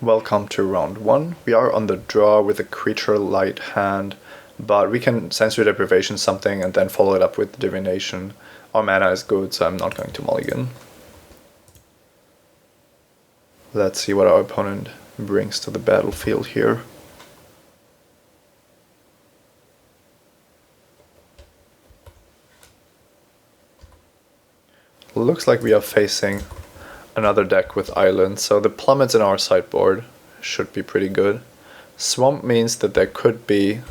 Welcome to round 1. We are on the draw with a creature light hand, but we can sensory deprivation something and then follow it up with divination. Our mana is good, so I'm not going to mulligan. Let's see what our opponent brings to the battlefield here. Looks like we are facing another deck with islands, so the plummets in our sideboard should be pretty good. Swamp means that there could be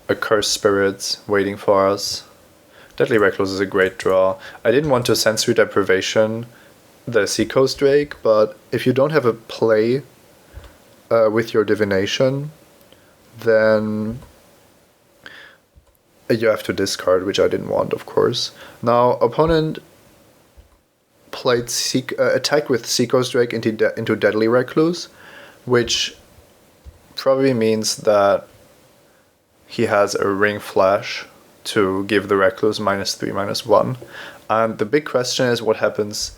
a Cursed Spirits waiting for us. Deadly Recluse is a great draw. I didn't want to sensory deprivation the Seacoast Drake, but if you don't have a play with your divination, then you have to discard, which I didn't want, of course. Now, opponent played attack with Seacoast Drake into Deadly Recluse, which probably means that he has a Ring Flash to give the Recluse -3/-1. And the big question is what happens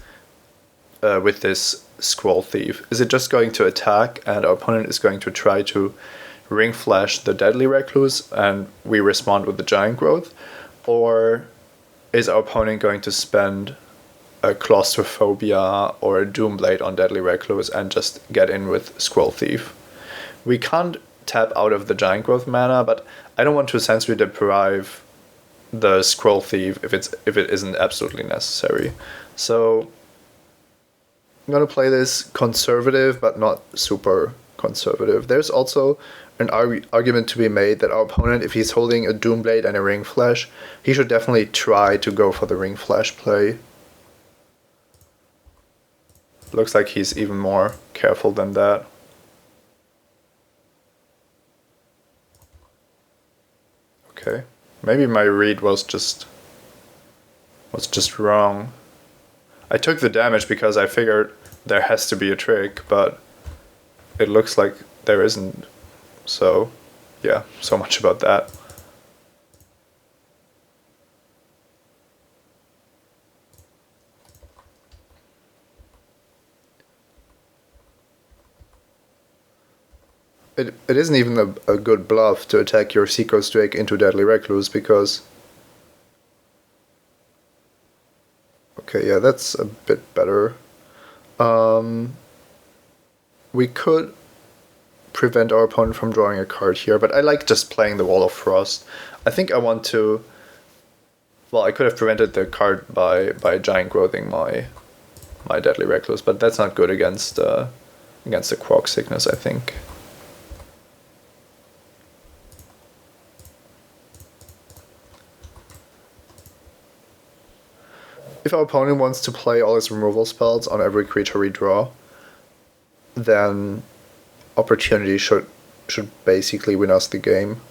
with this Scroll Thief. Is it just going to attack and our opponent is going to try to Ring Flash the Deadly Recluse and we respond with the Giant Growth? Or is our opponent going to spend a Claustrophobia or a Doomblade on Deadly Recluse and just get in with Scroll Thief? We can't tap out of the Giant Growth mana, but I don't want to sensory deprive the Scroll Thief if it isn't absolutely necessary. So I'm gonna play this conservative, but not super conservative. There's also an argument to be made that our opponent, if he's holding a Doomblade and a Ring Flash, he should definitely try to go for the Ring Flash play. Looks like he's even more careful than that. Okay, maybe my read was just wrong. I took the damage because I figured there has to be a trick, but it looks like there isn't. So, yeah, so much about that. It isn't even a good bluff to attack your Seacoast Drake into Deadly Recluse because... Okay, yeah, that's a bit better. We could prevent our opponent from drawing a card here, but I like just playing the Wall of Frost. I think I want to... Well, I could have prevented the card by Giant Growthing my Deadly Recluse, but that's not good against the Quark Sickness, I think. If our opponent wants to play all his removal spells on every creature we draw, then Opportunity should basically win us the game.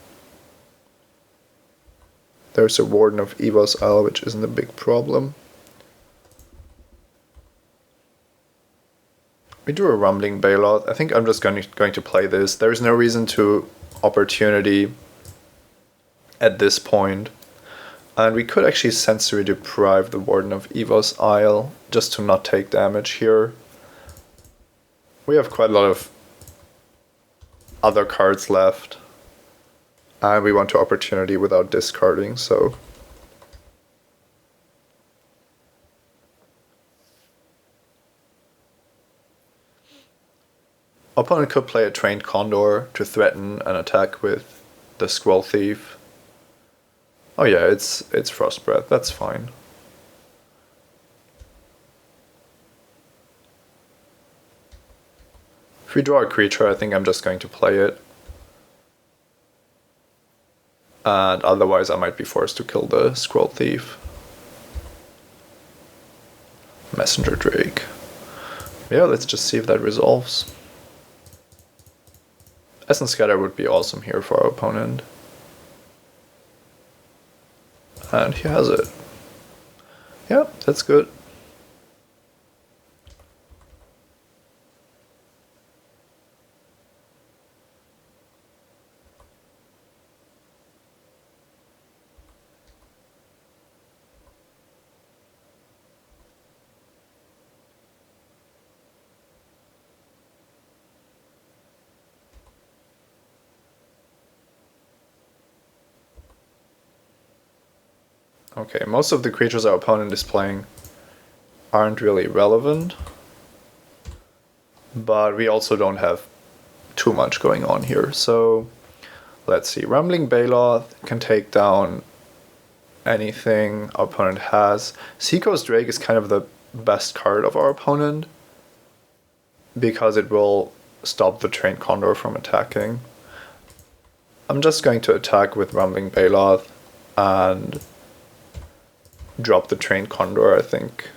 There's a Warden of Evo's Isle, which isn't a big problem. We do a Rumbling Bailout. I think I'm just going to play this. There's no reason to Opportunity at this point. And we could actually sensory deprive the Warden of Evo's Isle just to not take damage here. We have quite a lot of other cards left. And we want to Opportunity without discarding, so... Opponent could play a Trained Condor to threaten an attack with the Scroll Thief. Oh yeah, it's Frost Breath, that's fine. If we draw a creature, I think I'm just going to play it. And otherwise I might be forced to kill the Scroll Thief. Messenger Drake. Yeah, let's just see if that resolves. Essence Scatter would be awesome here for our opponent. And he has it. Yeah, that's good. Okay, most of the creatures our opponent is playing aren't really relevant, but we also don't have too much going on here. So let's see. Rumbling Baloth can take down anything our opponent has. Seacoast Drake is kind of the best card of our opponent because it will stop the Trained Condor from attacking. I'm just going to attack with Rumbling Baloth and drop the Trained Condor, I think.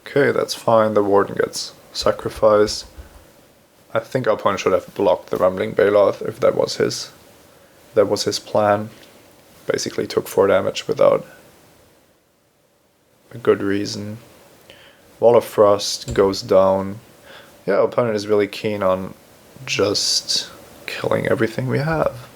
Okay, that's fine. The Warden gets sacrificed. I think our opponent should have blocked the Rumbling Baloth if that was his plan. Basically took 4 damage without a good reason. Wall of Frost goes down. Yeah, our opponent is really keen on just killing everything we have.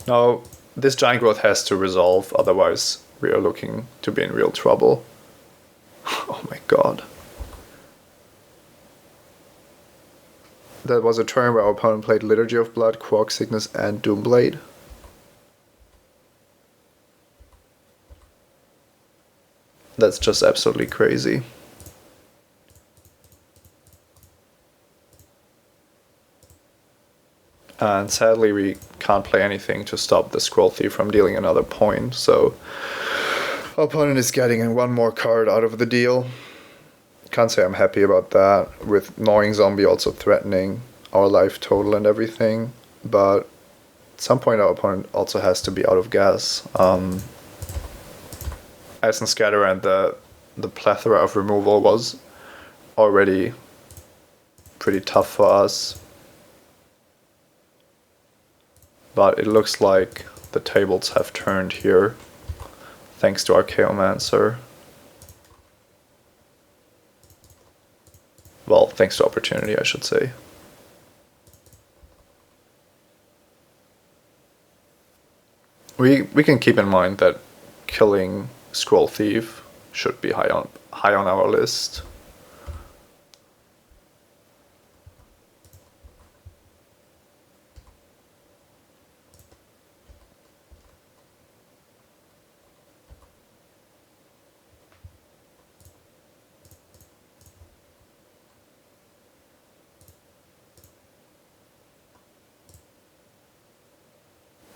Now, this Giant Growth has to resolve, otherwise we are looking to be in real trouble. Oh my god. That was a turn where our opponent played Liturgy of Blood, Quark Sickness, and Doomblade. That's just absolutely crazy. And sadly we can't play anything to stop the Scroll Thief from dealing another point, so our opponent is getting 1 more card out of the deal. Can't say I'm happy about that, with Gnawing Zombie also threatening our life total and everything, but at some point our opponent also has to be out of gas. Essence Scatterer and the plethora of removal was already pretty tough for us. But it looks like the tables have turned here, thanks to our Chaomancer. Well, thanks to Opportunity, I should say. We can keep in mind that killing Scroll Thief should be high on our list.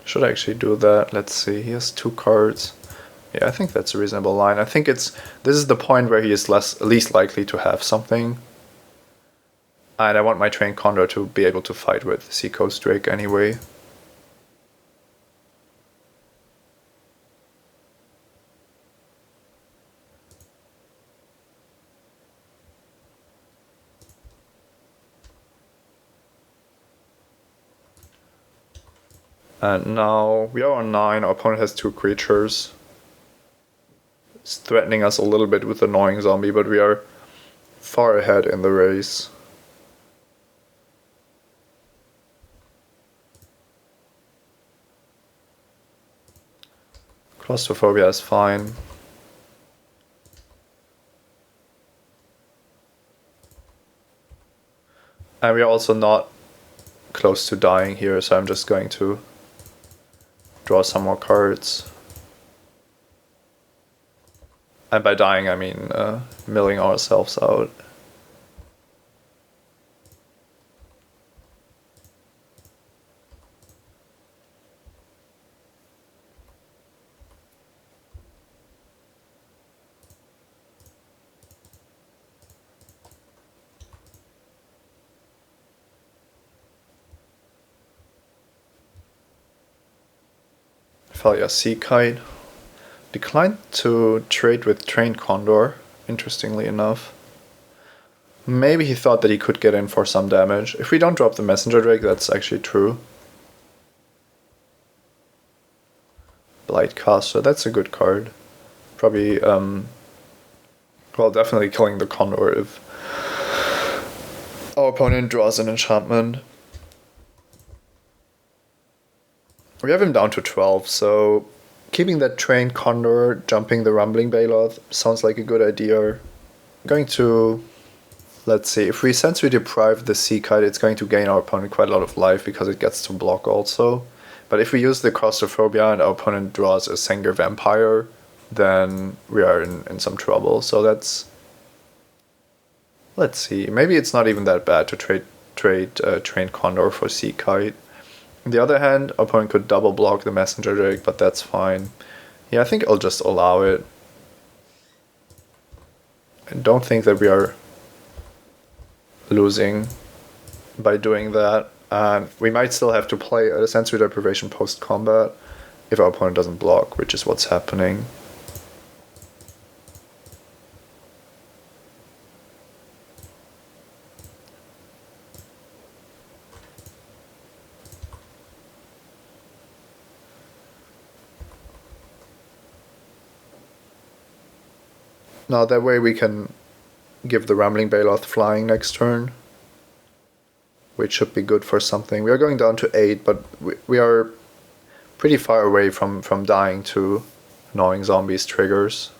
Should I actually do that? Let's see, he has 2 cards. Yeah, I think that's a reasonable line. I think this is the point where he is least likely to have something. And I want my Trained Condor to be able to fight with Seacoast Drake anyway. And now we are on 9, our opponent has 2 creatures. It's threatening us a little bit with the Gnawing Zombie, but we are far ahead in the race. Claustrophobia is fine. And we are also not close to dying here, so I'm just going to draw some more cards. And by dying I mean milling ourselves out. Thalia Sea Kite. Declined to trade with Trained Condor, interestingly enough. Maybe he thought that he could get in for some damage. If we don't drop the Messenger Drake, that's actually true. Blightcaster, that's a good card. Probably, well, definitely killing the Condor if our opponent draws an enchantment. We have him down to 12, so keeping that trained Condor, jumping the Rumbling Baloth sounds like a good idea. I'm going to, let's see, if we sensory deprive the Sea Kite, it's going to gain our opponent quite a lot of life because it gets to block also. But if we use the claustrophobia and our opponent draws a Sengir Vampire, then we are in some trouble. So let's see. Maybe it's not even that bad to trade trained Condor for Sea Kite. On the other hand, our opponent could double block the Messenger Drake, but that's fine. Yeah, I think I'll just allow it. I don't think that we are losing by doing that. And we might still have to play a sensory deprivation post-combat if our opponent doesn't block, which is what's happening. Now that way we can give the Rambling Baloth flying next turn, which should be good for something. We are going down to 8, but we are pretty far away from dying to Gnawing Zombies triggers.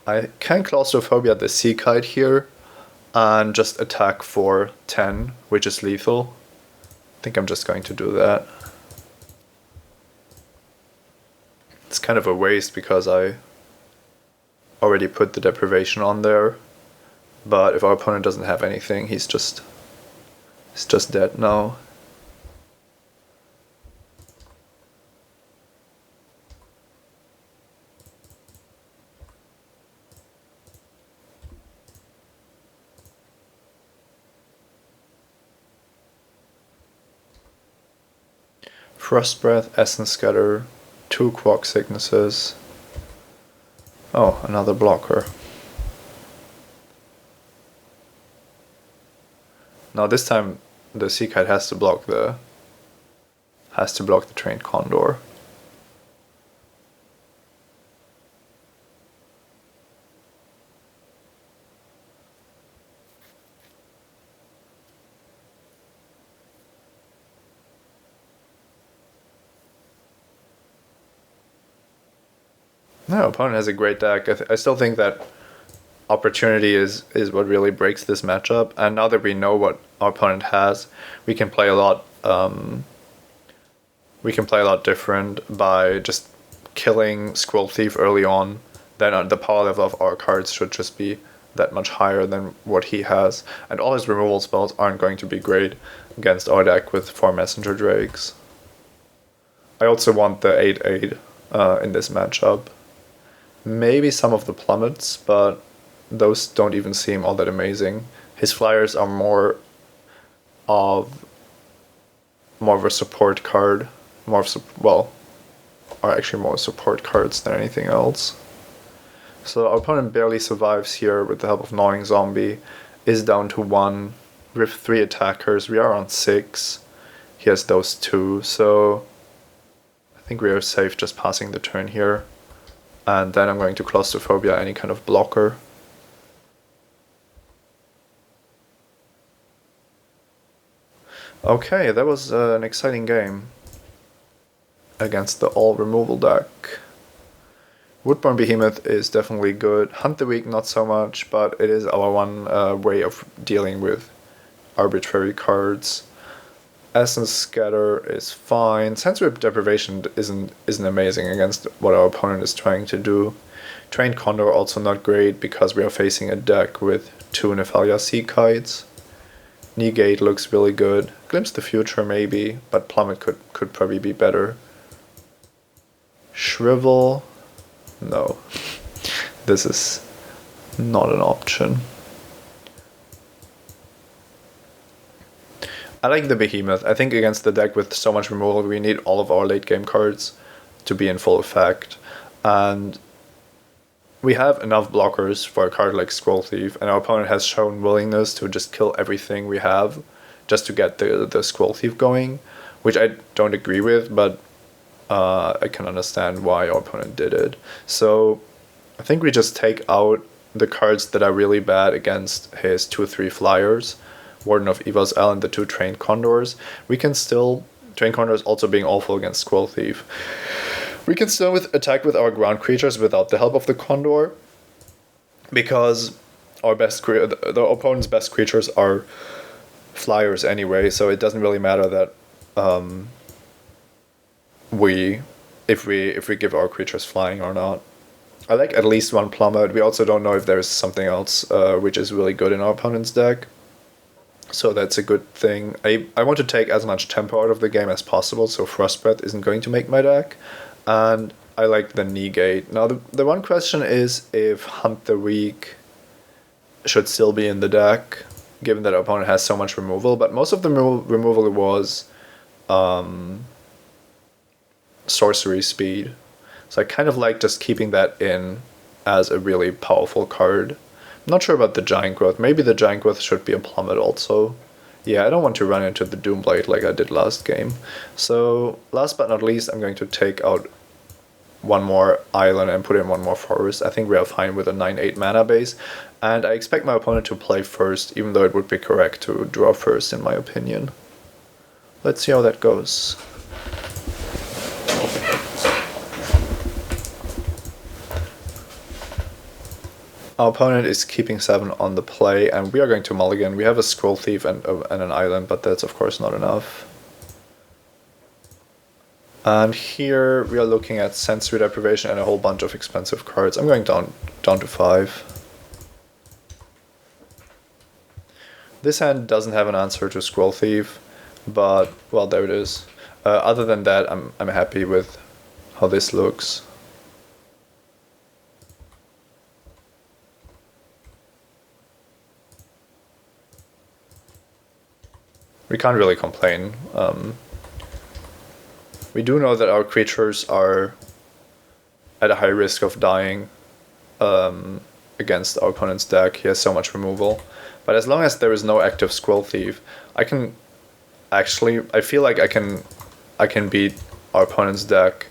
I can Claustrophobia the Sea Kite here and just attack for 10, which is lethal. I think I'm just going to do that. It's kind of a waste because I already put the deprivation on there. But if our opponent doesn't have anything, he's just dead now. Frost Breath, Essence Scatter, 2 Quark Sicknesses. Oh, another blocker. Now this time the Sea Kite has to block the trained Condor. No, opponent has a great deck. I still think that opportunity is what really breaks this matchup, and now that we know what our opponent has, we can play a lot different by just killing Scroll Thief early on. Then the power level of our cards should just be that much higher than what he has, and all his removal spells aren't going to be great against our deck with 4 Messenger Drakes. I also want the 8/8 in this matchup. Maybe some of the plummets, but those don't even seem all that amazing. His flyers are more of a support card, are actually more support cards than anything else. So our opponent barely survives here with the help of Gnawing Zombie, is down to 1 with 3 attackers. We are on 6. He has those 2, so I think we are safe just passing the turn here. And then I'm going to Claustrophobia any kind of blocker. Okay, that was an exciting game against the all removal deck. Woodborn Behemoth is definitely good. Hunt the Weak not so much, but it is our one way of dealing with arbitrary cards. Essence Scatter is fine. Sensory Deprivation isn't amazing against what our opponent is trying to do. Trained Condor also not great because we are facing a deck with 2 Nephalia Sea Kites. Negate looks really good. Glimpse the Future maybe, but Plummet could probably be better. Shrivel? No. This is not an option. I like the Behemoth. I think against the deck with so much removal, we need all of our late game cards to be in full effect. And we have enough blockers for a card like Scroll Thief, and our opponent has shown willingness to just kill everything we have just to get the Scroll Thief going, which I don't agree with, but I can understand why our opponent did it. So I think we just take out the cards that are really bad against his 2/3 flyers, Warden of Evil's L and the 2 Trained Condors. We can still, Trained Condors also being awful against Scroll Thief. We can still attack with our ground creatures without the help of the Condor, because our the opponent's best creatures are flyers anyway, so it doesn't really matter that if we give our creatures flying or not. I like at least one Plummet. We also don't know if there's something else which is really good in our opponent's deck, so that's a good thing. I want to take as much tempo out of the game as possible, so Frostbreath isn't going to make my deck, and I like the Negate. Now the one question is if Hunt the Weak should still be in the deck, given that our opponent has so much removal, but most of the removal was sorcery speed. So I kind of like just keeping that in as a really powerful card. I'm not sure about the Giant Growth. Maybe the Giant Growth should be a Plummet also. Yeah, I don't want to run into the Doomblade like I did last game. So last but not least, I'm going to take out one more island and put in one more forest. I think we are fine with a 9/8 mana base. And I expect my opponent to play first, even though it would be correct to draw first in my opinion. Let's see how that goes. Our opponent is keeping 7 on the play, and we are going to mulligan. We have a Scroll Thief and an island, but that's of course not enough. And here we are looking at Sensory Deprivation and a whole bunch of expensive cards. I'm going down to 5. This hand doesn't have an answer to Scroll Thief, but well, there it is. Other than that, I'm happy with how this looks. We can't really complain. We do know that our creatures are at a high risk of dying against our opponent's deck. He has so much removal. But as long as there is no active Scroll Thief, I feel like I can beat our opponent's deck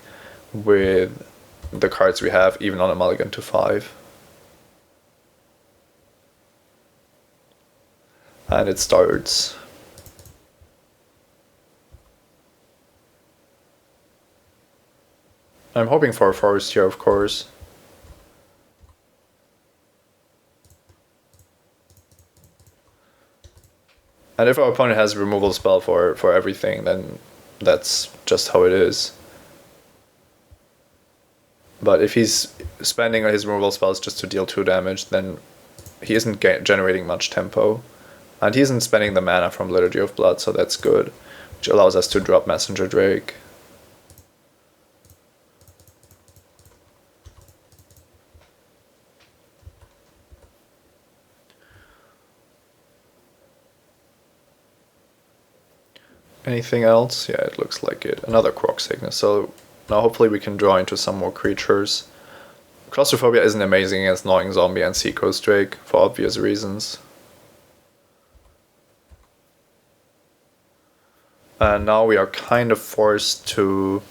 with the cards we have, even on a mulligan to 5. And it starts. I'm hoping for a forest here, of course. And if our opponent has a removal spell for everything, then that's just how it is. But if he's spending his removal spells just to deal 2 damage, then he isn't generating much tempo. And he isn't spending the mana from Liturgy of Blood, so that's good. Which allows us to drop Messenger Drake. Anything else? Yeah, it looks like it. Another Croc Sickness. So now hopefully we can draw into some more creatures. Claustrophobia isn't amazing against Gnawing Zombie and Seacoast Drake, for obvious reasons. And now we are kind of forced to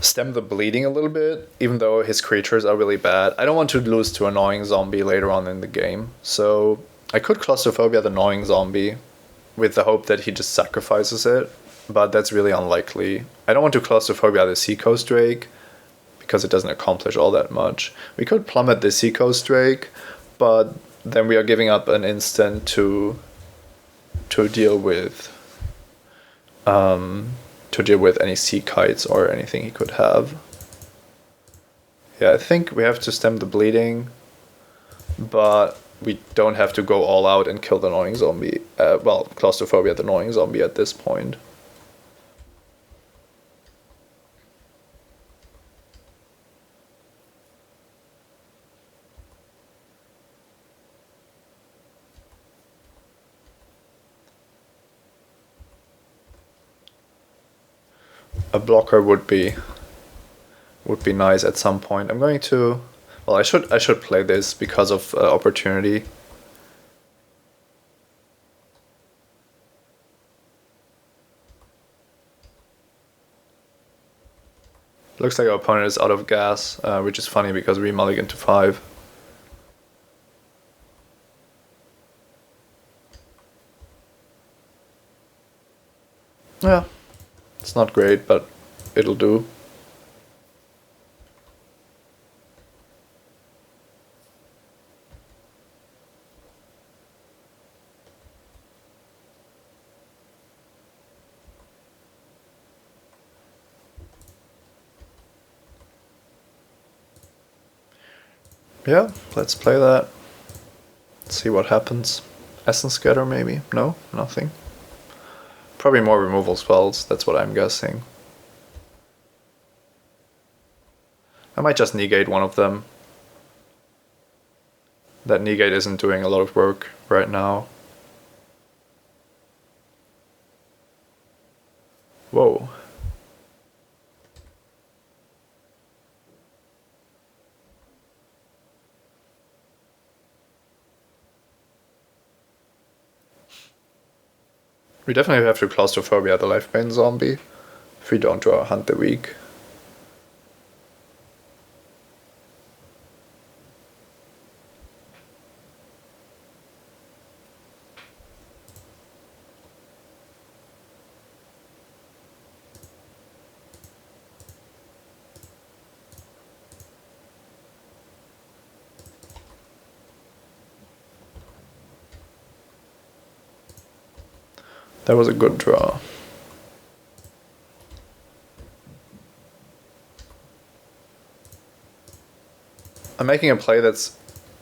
stem the bleeding a little bit, even though his creatures are really bad. I don't want to lose to a Gnawing Zombie later on in the game. So I could Claustrophobia the Gnawing Zombie, with the hope that he just sacrifices it, but that's really unlikely. I don't want to Claustrophobia the Seacoast Drake, because it doesn't accomplish all that much. We could Plummet the Seacoast Drake, but then we are giving up an instant to deal with any Sea Kites or anything he could have. Yeah, I think we have to stem the bleeding, but we don't have to go all out and kill the Gnawing Zombie. Claustrophobia the Gnawing Zombie at this point. A blocker would be nice at some point. I'm going to. Well, I should play this because of opportunity. Looks like our opponent is out of gas, which is funny because we mulligan to 5. Yeah, it's not great, but it'll do. Yeah, let's play that. See what happens. Essence Scatter maybe? No? Nothing? Probably more removal spells, that's what I'm guessing. I might just negate one of them. That negate isn't doing a lot of work right now. Whoa. We definitely have to claustrophobia the Lifebane zombie if we don't draw Hunt the Weak. That was a good draw. I'm making a play that's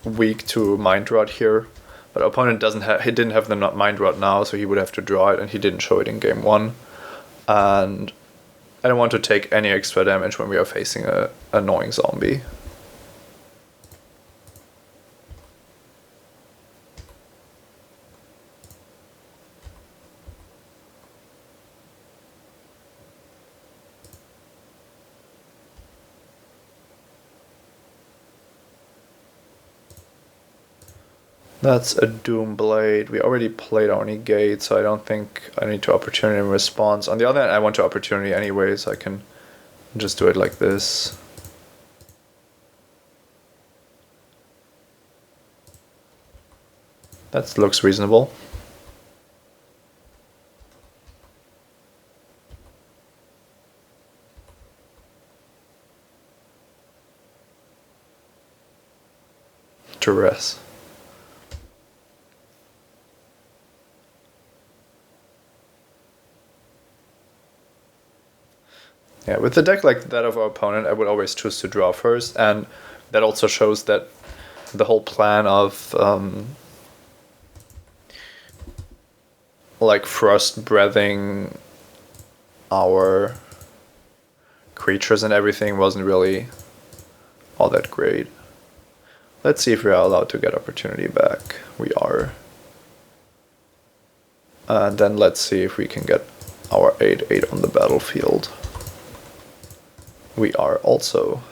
weak to Mind Rot here, but opponent he didn't have the Mind Rot now, so he would have to draw it, and he didn't show it in game 1. And I don't want to take any extra damage when we are facing a annoying zombie. That's a Doom Blade. We already played our negate, so I don't think I need to opportunity in response. On the other hand, I want to opportunity anyway, so I can just do it like this. That looks reasonable. Duress. Yeah, with a deck like that of our opponent, I would always choose to draw first, and that also shows that the whole plan of like frost breathing our creatures and everything wasn't really all that great. Let's see if we are allowed to get opportunity back. We are. And then let's see if we can get our 8/8 on the battlefield. We are also.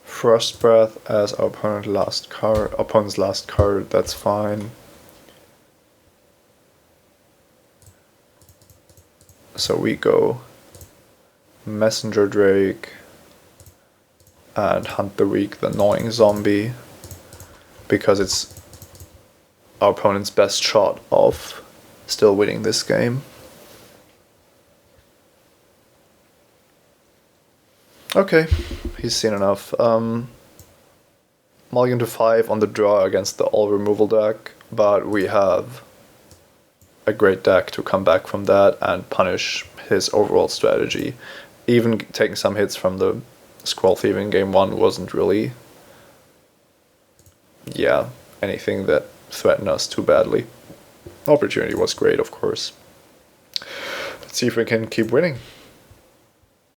Frost Breath as our opponent's last card, that's fine. So we go Messenger Drake and Hunt the Weak, the annoying zombie, because it's our opponent's best shot of still winning this game. Okay, he's seen enough. Mulligan to 5 on the draw against the all removal deck, but we have a great deck to come back from that and punish his overall strategy. Even taking some hits from the Scroll Thief in game 1 wasn't really, anything that threatened us too badly. Opportunity was great, of course. Let's see if we can keep winning.